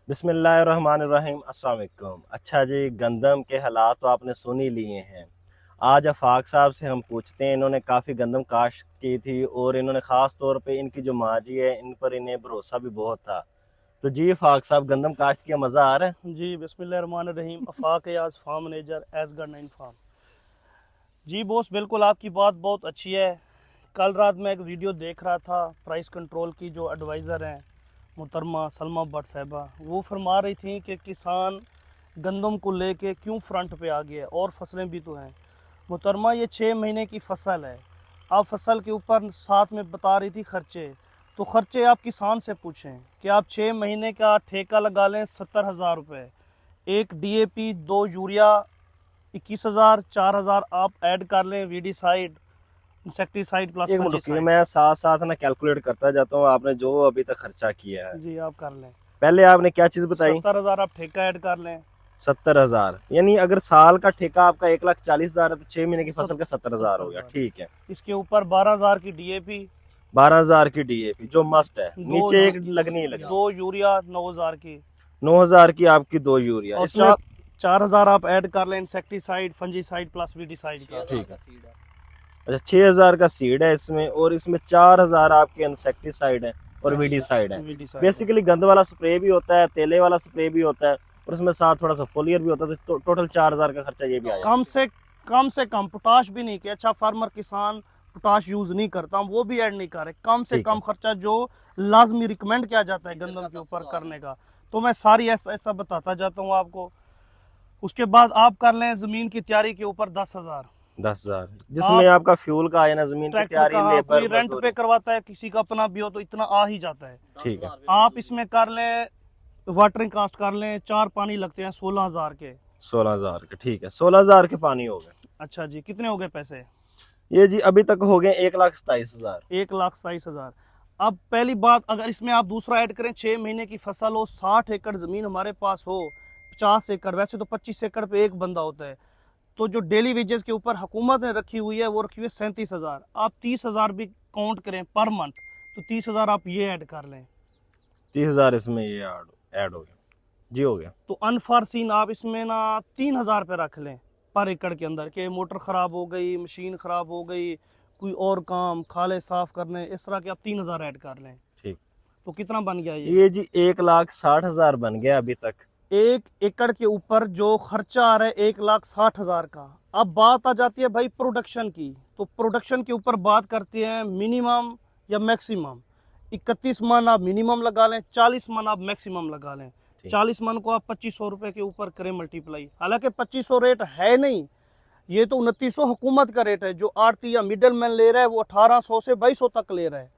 बिस्मिल्लाहिर्रहमानिर्रहीम अस्सलाम वालेकुम। अच्छा जी, गंदम के हालात तो आपने सुन ही लिए हैं। आज आफाक साहब से हम पूछते हैं, इन्होंने काफ़ी गंदम काश्त की थी और इन्होंने ख़ास तौर पे इनकी जो माँ जी है इन पर इन्हें भरोसा भी बहुत था। तो जी आफाक साहब, गंदम काश्त किया मज़ा आ रहा है? जी बिस्मिल्लाहिर्रहमानिर्रहीम। अफाक याज फार्म मैनेजर एसगढ़ नाइन फार्म। जी बॉस, बिल्कुल आपकी बात बहुत अच्छी है। कल रात मैं एक वीडियो देख रहा था, प्राइस कंट्रोल की जो एडवाइज़र हैं मुहतरमा सलमा भट्ट साहिबा, वो फरमा रही थी कि किसान गंदम को लेके क्यों फ्रंट पे आ गया, और फसलें भी तो हैं। मुहतरमा, ये 6 महीने की फसल है। आप फसल के ऊपर साथ में बता रही थी खर्चे, तो खर्चे आप किसान से पूछें कि आप 6 महीने का ठेका लगा लें 70,000 रुपये, एक डीएपी, 2 यूरिया 21,000, 4,000 आप ऐड कर लें वीडीसाइड, इंसेक्टिसाइड प्लस एक मिनट रुकिए, फंजीसाइड। मैं साथ साथ ना कैलकुलेट करता जाता हूँ। आपने जो अभी तक खर्चा किया है, जी आप कर लें। पहले आपने क्या चीज़ बताई? 70,000 आप ठेका ऐड कर लें। 70,000, यानी अगर साल का ठेका आपका 1,40,000 है तो 6 महीने की फसल सत का 70,000 हो गया। 70,000 ठीक है। इसके ऊपर 12,000 की डीएपी, 12,000 की डीएपी जो मस्ट है, दो नीचे एक लगनी ही लगनी। 2 यूरिया 9,000 की, 9,000 की आपकी 2 यूरिया और इसमें। 4,000 आप ऐड कर लें इंसेक्टिसाइड फंजीसाइड प्लस वीडीसाइड का। ठीक है। अच्छा, 6,000 का सीड है इसमें, और इसमें 4,000 आपके इंसेक्टिसाइड है और वीडीसाइड है। वीडीसाइड है। बेसिकली गंद वाला स्प्रे भी होता है, तेले वाला स्प्रे भी होता है, और उसमें साथ थोड़ा सा फोलियर भी होता है, तो टोटल 4,000 का खर्चा ये भी आ कम जाता से कम पोटाश भी नहीं, कि अच्छा फार्मर किसान पोटाश यूज नहीं करता, वो भी ऐड नहीं कर रहे। कम है। से ठीक है। कम खर्चा जो लाजमी रिकमेंड किया जाता है गंदम के ऊपर करने का, तो मैं सारी ऐसा ऐसा बताता जाता हूँ आपको। उसके बाद आप कर लें जमीन की तैयारी के ऊपर 10,000। 10,000 जिसमें आप आपका फ्यूल का आया ना, जमीन की ट्रैक्टर तैयारी, का, हाँ, लेबर, कोई रेंट पे मजदूरी। करवाता है, किसी का अपना भी हो तो इतना आ ही जाता है। ठीक है। आप इसमें कर लें वाटरिंग कास्ट कर लें, 4 पानी लगते हैं 16,000 के। 16,000 के, ठीक है, 16,000 के पानी हो गए। अच्छा जी, कितने हो गए पैसे? ये जी अभी तक हो गए 1,27,000। 1,27,000। अब पहली बात, अगर इसमें आप दूसरा ऐड करें, 6 महीने की फसल हो, 60 एकड़ जमीन हमारे पास हो, 50 एकड़, वैसे तो 25 एकड़ पे एक बंदा होता है, तो जो डेली वेजेस के ऊपर हुकूमत ने रखी हुई है वो रखी हुई है 37,000। आप 30,000 भी काउंट करें पर मंथ, तो 30,000 आप ये ऐड कर लें। 30,000 इसमें ये ऐड हो गया। जी हो गया। तो अनफॉर्सीन आप इसमें ना 3,000 पे रख लें पर एकड़ के अंदर, के मोटर ख़राब हो गई, मशीन ख़राब हो गई, कोई और काम, खाले साफ़ करने, इस तरह के आप 3,000 ऐड कर लें। ठीक। तो कितना बन गया ये जी 1,60,000 बन गया अभी तक। 1 एकड़ के ऊपर जो खर्चा आ रहा है 1,60,000 का। अब बात आ जाती है भाई प्रोडक्शन की, तो प्रोडक्शन के ऊपर बात करते हैं मिनिमम या मैक्सिमम। 31 मन आप मिनिमम लगा लें, 40 मन आप मैक्सिमम लगा लें। 40 मन को आप 2,500 रुपये के ऊपर करें मल्टीप्लाई। हालांकि 2,500 रेट है नहीं, ये तो 2,900 हुकूमत का रेट है। जो आड़ती या मिडल मैन ले रहा है वो 1,800 से 2,200 तक ले रहा है।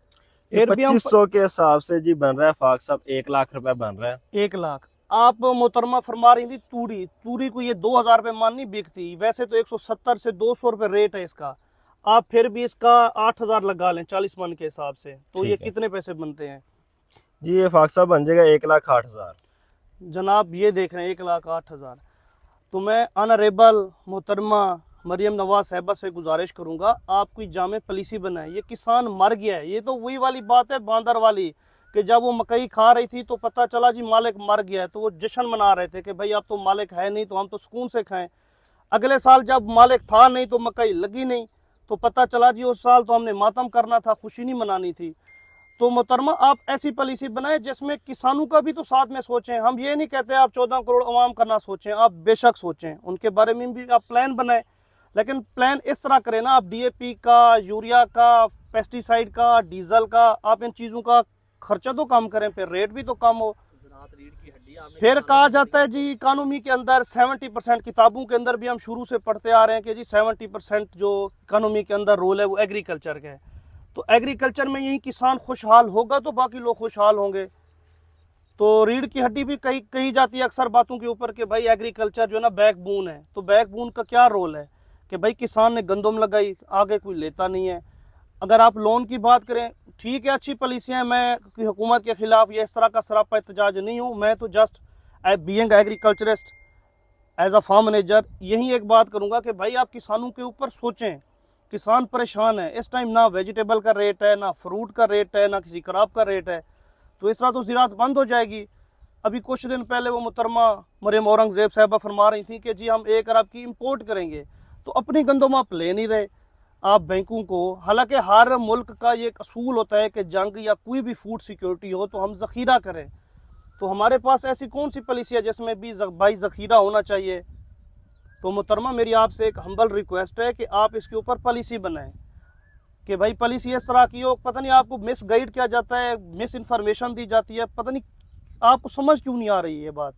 ये फिर भी हम 2,500 के हिसाब से जी बन रहा है फाक साहब, 1,00,000 रुपए बन रहा है। 1 लाख। आप मोहतरमा फरमा रही थी तूड़ी, तूड़ी को ये 2,000 रुपये मान नहीं बिकती, वैसे तो 170 से 200 रुपये रेट है इसका। आप फिर भी इसका 8,000 लगा लें 40 मन के हिसाब से, तो ये ठीक है कितने पैसे बनते हैं जी, ये फाक साहब बन जाएगा 1,08,000। जनाब? ये देख रहे हैं 1,08,000। तो मैं अनरेबल मोहतरमा मरियम नवाज साहिबा से गुजारिश करूंगा, आप कोई जामे पॉलिसी बनाए। ये किसान मर गया है, ये तो वही वाली बात है बांदर वाली, कि जब वो मकई खा रही थी तो पता चला जी मालिक मर गया है, तो वो जश्न मना रहे थे कि भाई अब तो मालिक है नहीं, तो हम तो सुकून से खाएं। अगले साल जब मालिक था नहीं तो मकई लगी नहीं, तो पता चला जी उस साल तो हमने मातम करना था, खुशी नहीं मनानी थी। तो मोहतरमा आप ऐसी पॉलिसी बनाएं जिसमें किसानों का भी तो साथ में सोचें। हम ये नहीं कहते आप 14 करोड़ अवाम का ना सोचें, आप बेशक सोचें, उनके बारे में भी आप प्लान बनाएं, लेकिन प्लान इस तरह करें ना, आप डीएपी का, यूरिया का, पेस्टिसाइड का, डीजल का, आप इन चीज़ों का खर्चा तो कम करें, फिर रेट भी तो कम हो। फिर कहा जाता है जी इकानमी के अंदर 70%, किताबों के अंदर भी हम शुरू से पढ़ते आ रहे हैं कि जी 70% जो इकानमी के अंदर रोल है वो एग्रीकल्चर का है। तो एग्रीकल्चर में यही किसान खुशहाल होगा तो बाकी लोग खुशहाल होंगे। तो रीढ़ की हड्डी भी कही जाती है अक्सर बातों के ऊपर कि भाई एग्रीकल्चर जो है ना बैकबोन है। तो बैकबोन का क्या रोल है कि भाई किसान ने गंदम लगाई, आगे कोई लेता नहीं है। अगर आप लोन की बात करें, ठीक है, अच्छी पॉलिसियाँ, मैं हुकूमत के खिलाफ या इस तरह का सरापा एहतजाज नहीं हूँ। मैं तो just being agriculturist as a farm manager यही एक बात करूँगा कि भाई आप किसानों के ऊपर सोचें। किसान परेशान है इस टाइम, ना वेजिटेबल का रेट है, ना फ्रूट का रेट है, ना किसी क्रॉप का रेट है। तो इस तरह तो ज़राअत बंद हो जाएगी। अभी कुछ दिन पहले वो मुहतरमा मरियम औरंगजेब साहबा फरमा रही थी कि जी हम 1 अरब की इंपोर्ट करेंगे, तो अपनी गंदम आप ले नहीं रहे। आप बैंकों को, हालांकि हर मुल्क का ये एक असूल होता है कि जंग या कोई भी फूड सिक्योरिटी हो तो हम ज़ख़ीरा करें, तो हमारे पास ऐसी कौन सी पॉलिसी है जिसमें भी भाई ज़ख़ीरा होना चाहिए। तो मुहतरमा मेरी आपसे एक हम्बल रिक्वेस्ट है कि आप इसके ऊपर पॉलिसी बनाएं कि भाई पॉलिसी इस तरह की हो, पता नहीं आपको मिस गाइड किया जाता है, मिस इन्फॉर्मेशन दी जाती है, पता नहीं आपको समझ क्यों नहीं आ रही ये बात।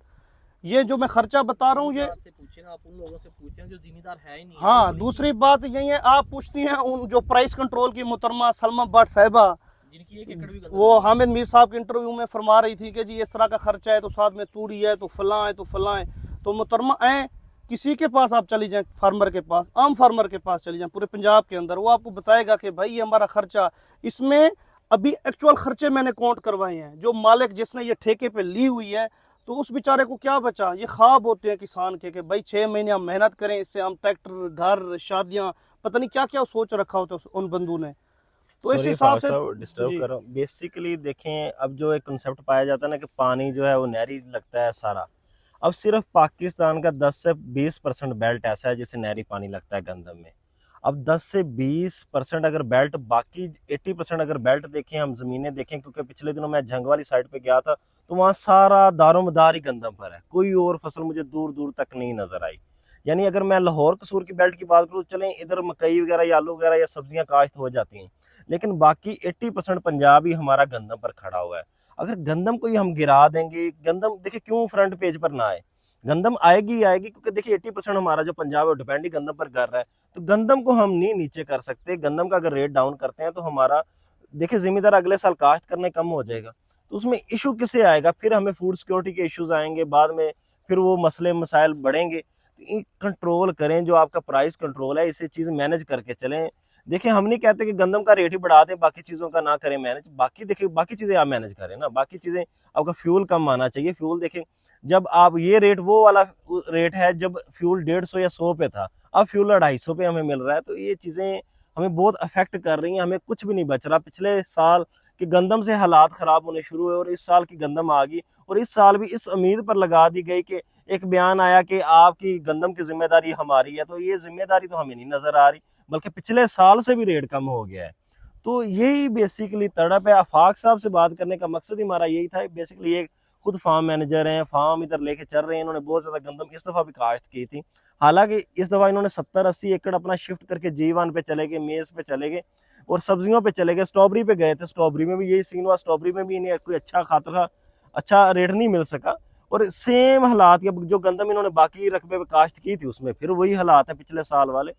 ये जो मैं खर्चा बता रहा हूँ ये से पूछे ना, आप उन लोगों से पूछें जो जिम्मेदार है ही नहीं। हाँ, दूसरी बात यही है, आप पूछती हैं उन जो प्राइस कंट्रोल की मुहतरमा सलमा भट्ट साहिबा, जिनकी 1 एकड़ भी वो हामिद मीर साहब के इंटरव्यू में फरमा रही थी कि जी इस तरह का खर्चा है, तो साथ में तूड़ी है, तो फलां है, तो फलां है। तो मुहतरमा किसी के पास आप चली जाएं, फार्मर के पास, आम फार्मर के पास चली जाएं पूरे पंजाब के अंदर, वो आपको बताएगा कि भाई ये हमारा खर्चा, इसमें अभी एक्चुअल खर्चे मैंने काउंट करवाए हैं। जो मालिक जिसने ये ठेके पे ली हुई है, तो उस बेचारे को क्या बचा। ये ख्वाब होते हैं किसान के कि भाई 6 महीने हम मेहनत करें, इससे हम ट्रैक्टर, घर, शादियां, पता नहीं क्या क्या सोच रखा होता है उन बंधु ने। तो इस हिसाब से डिस्टर्ब कर रहा हूँ। बेसिकली देखें, अब जो एक कंसेप्ट पाया जाता है ना कि पानी जो है वो नहरी लगता है सारा, अब सिर्फ पाकिस्तान का 10 से 20% बेल्ट ऐसा है जिसे नहरी पानी लगता है गंदम में। अब 10 से 20% अगर बेल्ट, बाकी 80% अगर बेल्ट देखें, हम ज़मीनें देखें, क्योंकि पिछले दिनों मैं जंग वाली साइड पे गया था, तो वहाँ सारा दारोमदार ही गंदम पर है, कोई और फसल मुझे दूर दूर तक नहीं नजर आई। यानी अगर मैं लाहौर कसूर की बेल्ट की बात करूँ, चलें इधर मकई वगैरह या आलू वगैरह या सब्जियां काश्त हो जाती हैं, लेकिन बाकी 80% पंजाब ही हमारा गंदम पर खड़ा हुआ है। अगर गंदम को ही हम गिरा देंगे, गंदम देखिए क्यों फ्रंट पेज पर ना आए, गंदम आएगी ही आएगी, क्योंकि देखिए 80% हमारा जो पंजाब है डिपेंड ही गंदम पर कर रहा है। तो गंदम को हम नहीं नीचे कर सकते। गंदम का अगर रेट डाउन करते हैं तो हमारा देखिए जिम्मेदार अगले साल काश्त करने कम हो जाएगा, तो उसमें इशू किससे आएगा, फिर हमें फूड सिक्योरिटी के इश्यूज आएंगे बाद में, फिर वो मसले मसाइल बढ़ेंगे। तो कंट्रोल करें, जो आपका प्राइस कंट्रोल है इसे चीज मैनेज करके चलें। देखिए हम नहीं कहते कि गंदम का रेट ही बढ़ा दें, बाकी चीजों का ना करें मैनेज, बाकी देखिए बाकी चीजें आप मैनेज करें ना, बाकी चीजें आपका फ्यूल कम आना चाहिए। फ्यूल देखें, जब आप ये रेट वो वाला रेट है जब फ्यूल 150 या 100 पे था, अब फ्यूल 250 पे हमें मिल रहा है। तो ये चीजें हमें बहुत अफेक्ट कर रही हैं, हमें कुछ भी नहीं बच रहा। पिछले साल कि गंदम से हालात खराब होने शुरू हुए और इस साल की गंदम आ गई, और इस साल भी इस उम्मीद पर लगा दी गई कि एक बयान आया कि आपकी गंदम की जिम्मेदारी हमारी है, तो ये जिम्मेदारी तो हमें नहीं नजर आ रही, बल्कि पिछले साल से भी रेट कम हो गया है। तो यही बेसिकली तड़प है। आफाक साहब से बात करने का मकसद ही हमारा यही था। बेसिकली ये खुद फार्म मैनेजर हैं, फार्म इधर लेके चल रहे हैं, इन्होंने बहुत ज्यादा गंदम इस दफा भी काश्त की थी। हालांकि इस दफा इन्होंने 70-80 एकड़ अपना शिफ्ट करके जीवन पे चले गए, मेज पे चले गए और सब्जियों पे चले गए। स्ट्रॉबेरी पे गए थे, स्ट्रॉबेरी में भी यही सीन हुआ, स्ट्रॉबेरी में भी इन्हें कोई अच्छा खातर अच्छा रेट नहीं मिल सका। और सेम हालात जो गंदम इन्होंने बाकी रकबे पे काश्त की थी उसमें फिर वही हालात है पिछले साल वाले।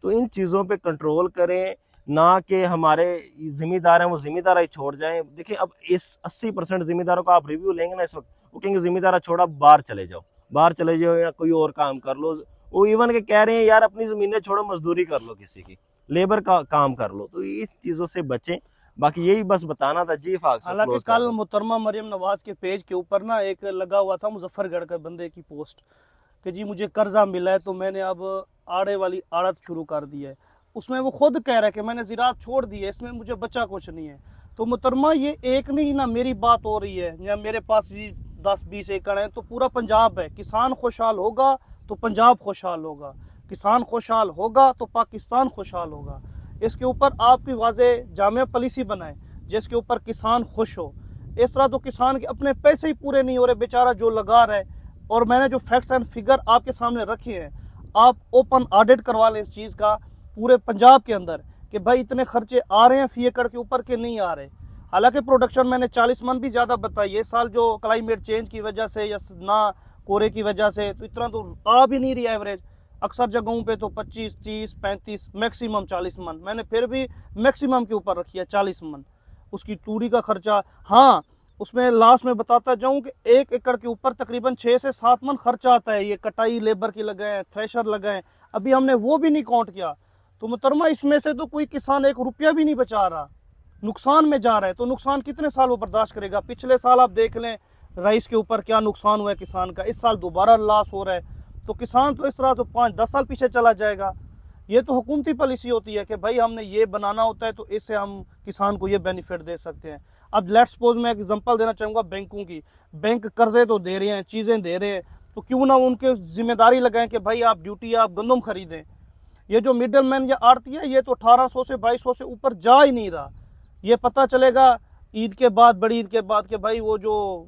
तो इन चीज़ों पे कंट्रोल करें, ना कि हमारे जिम्मेदार हैं वो जिम्मेदार ही छोड़ जाएं। देखिए अब इस 80% जिम्मेदारों का आप रिव्यू लेंगे ना इस वक्त, वो कहेंगे जिम्मेदार छोड़ा, बाहर चले जाओ, बाहर चले जाओ या कोई और काम कर लो। वो इवन के कह रहे हैं यार अपनी जमीनें छोड़ो, मजदूरी कर लो, किसी की लेबर का काम कर लो। तो इस चीज़ों से बचें। बाकी यही बस बताना था जी। हालांकि कल मुहतरमा मरियम नवाज के पेज के ऊपर ना एक लगा हुआ था मुजफ्फरगढ़ के बंदे की पोस्ट कि जी मुझे कर्जा मिला है तो मैंने अब आड़े वाली आड़त शुरू कर दी है। उसमें वो खुद कह रहा है कि मैंने ज़राअत छोड़ दी है, इसमें मुझे बचा कुछ नहीं है। तो मुहतरमा ये एक नहीं ना मेरी बात हो रही है, या मेरे पास जी 10-20 एकड़ है, तो पूरा पंजाब है। किसान खुशहाल होगा तो पंजाब खुशहाल होगा, किसान खुशहाल होगा तो पाकिस्तान खुशहाल होगा। इसके ऊपर आपकी वाज़ेह जामिया पॉलिसी बनाएं जिसके ऊपर किसान खुश हो। इस तरह तो किसान के अपने पैसे ही पूरे नहीं हो रहे, बेचारा जो लगा रहा है। और मैंने जो फैक्ट्स एंड फिगर आपके सामने रखे हैं, आप ओपन ऑडिट करवा लें इस चीज़ का पूरे पंजाब के अंदर कि भाई इतने खर्चे आ रहे हैं फी एकड़ के ऊपर के नहीं आ रहे। हालांकि प्रोडक्शन मैंने 40 मन भी ज़्यादा बताई है। इस साल जो क्लाइमेट चेंज की वजह से या ना कोरे की वजह से तो इतना तो आ भी नहीं रही एवरेज। अक्सर जगहों पे तो 25, 30, 35, मैक्सिमम 40 मन, मैंने फिर भी मैक्सिमम के ऊपर रखी है 40 मन। उसकी तूड़ी का खर्चा, हाँ उसमें लास्ट में बताता जाऊं कि 1 एकड़ के ऊपर तकरीबन 6 से 7 मन खर्चा आता है। ये कटाई लेबर की लगाए, थ्रेशर लगाए, अभी हमने वो भी नहीं काउंट किया। तो मुहतरमा इसमें से तो कोई किसान 1 रुपया भी नहीं बचा रहा, नुकसान में जा रहा है। तो नुकसान कितने साल वो बर्दाश्त करेगा। पिछले साल आप देख लें राइस के ऊपर क्या नुकसान हुआ है किसान का, इस साल दोबारा लॉस हो रहा है। तो किसान तो इस तरह तो 5-10 साल पीछे चला जाएगा। ये तो हुकूमती पॉलिसी होती है कि भाई हमने ये बनाना होता है तो इससे हम किसान को ये बेनिफिट दे सकते हैं। अब लेट्स सपोज मैं एक एग्जांपल देना चाहूँगा बैंकों की। बैंक कर्जे तो दे रहे हैं, चीज़ें दे रहे हैं, तो क्यों ना उनके जिम्मेदारी लगाएं कि भाई आप ड्यूटी, आप गंदम खरीदें। ये जो मिडल मैन या आड़ती है, ये तो 1800 से 2200 से ऊपर जा ही नहीं रहा। ये पता चलेगा ईद के बाद, बड़ी ईद के बाद, कि भाई वो जो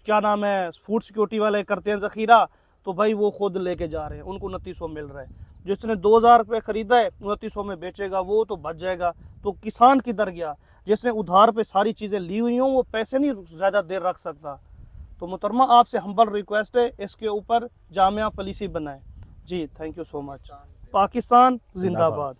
क्या नाम है फूड सिक्योरिटी वाले करते हैं ज़ख़ीरा, तो भाई वो खुद लेके जा रहे हैं, उनको 2900 मिल रहा है। जिसने 2000 रुपये खरीदा है 2900 में बेचेगा, वो तो बच जाएगा। तो किसान किधर गया? जिसने उधार पे सारी चीज़ें ली हुई हों, वो पैसे नहीं ज़्यादा देर रख सकता। तो मोहतरमा आपसे हम्बल रिक्वेस्ट है, इसके ऊपर जामिया पॉलिसी बनाए। जी thank you so much. Pakistan जिंदाबाद।